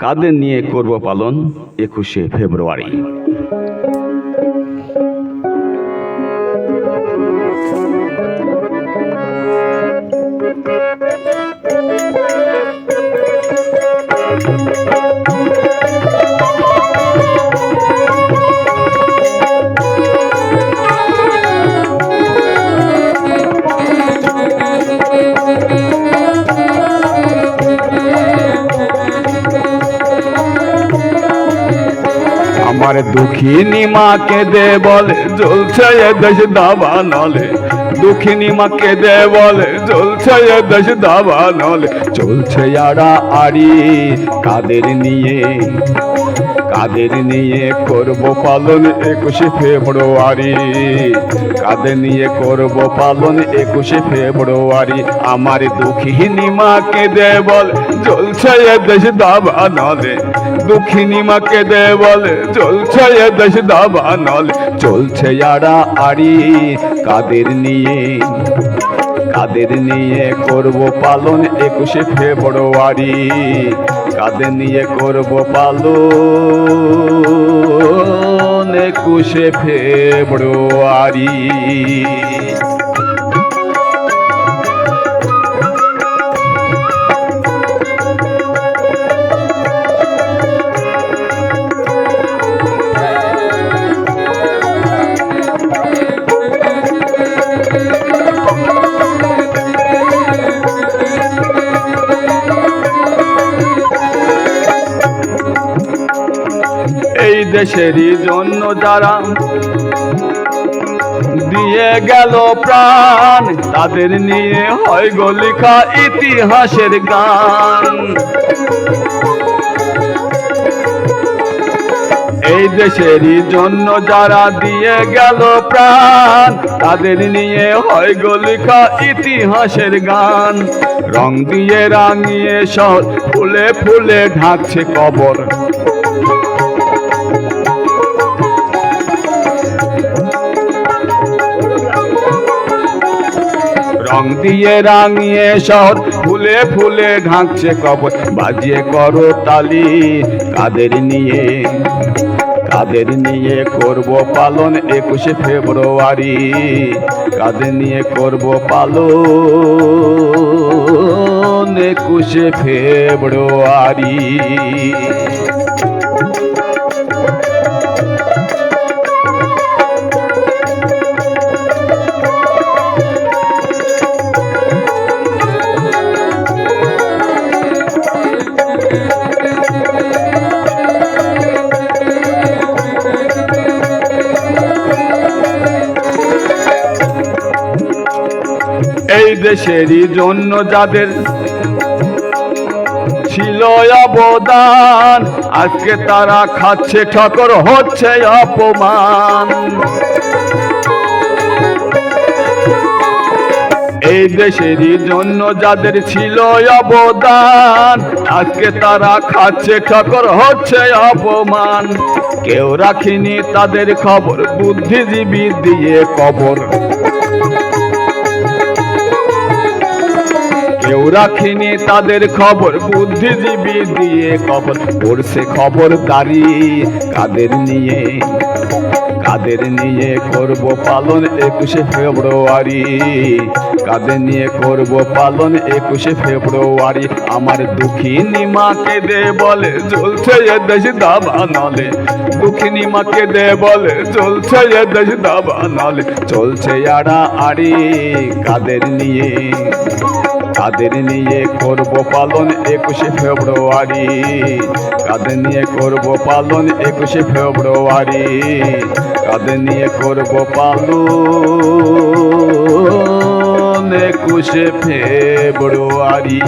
কাদের নিয়ে করব পালন 21শে ফেব্রুয়ারি। আমার দুঃখিনী মাকে দে বলে জ্বলছে এ দেশ দাবা নলে, দুঃখিনী মাকে দে বলে জ্বলছে এ দেশ দাবা নলে। চলছে আড়া আড়ি কাদের নিয়ে করব পালন 21শে ফেব্রুয়ারি, কাদের নিয়ে করব পালন 21শে ফেব্রুয়ারি। আমার দুঃখিনী মাকে দে বলে জ্বলছে এ দেশ দাবা নলে, দুঃখিনী মাকে দে বলে চলছে এ দেশ দাবা নলে। চলছে আড়া আড়ি কাদের নিয়ে করব পালন 21শে ফেব্রুয়ারি, কাদের নিয়ে করব পালন 21শে ফেব্রুয়ারি। এই দেশেরই জন্য যারা দিয়ে গেল প্রাণ, তাদের নিয়ে হয় গো লেখা ইতিহাসের গান। এই দেশেরই জন্য যারা দিয়ে গেল প্রাণ, তাদের নিয়ে হয় গো লেখা ইতিহাসের গান। রং দিয়ে রাঙিয়ে শহর ফুলে ফুলে ঢাকছে কবর, রং দিয়ে রাঙিয়ে শহর ফুলে ফুলে ঢাকছে কবর। বাজিয়ে করো তালি কাদের নিয়ে করব পালন 21শে ফেব্রুয়ারি, কাদের নিয়ে করব পালন 21শে ফেব্রুয়ারি। এই দেশেরই জন্য যাদের ছিল অবদান, আজকে তারা খাচ্ছে ঠকর হচ্ছে অপমান। এই দেশেরই জন্য যাদের ছিল অবদান, আজকে তারা খাচ্ছে ঠকর হচ্ছে অপমান। কেউ রাখিনি তাদের খবর বুদ্ধিজীবী দিয়ে কবর, কেউ রাখিনি তাদের খবর বুদ্ধিজীবী দিয়ে কবর। পড়ছে খবরদারি কাদের নিয়ে করব পালন 21শে ফেব্রুয়ারি, কাদের নিয়ে করব পালন 21শে ফেব্রুয়ারি। আমার দুঃখিনী মাকে দে বলে জ্বলছে এ দেশ দাবা নলে, দুঃখিনী মাকে দে বলে জ্বলছে এ দেশ দাবা নলে। চলছে আড়া আড়ি কাদের নিয়ে করব পালন 21শে ফেব্রুয়ারি, কাদের নিয়ে করব পালন 21শে ফেব্রুয়ারি, কাদের নিয়ে করব পালন 21শে ফেব্রুয়ারি।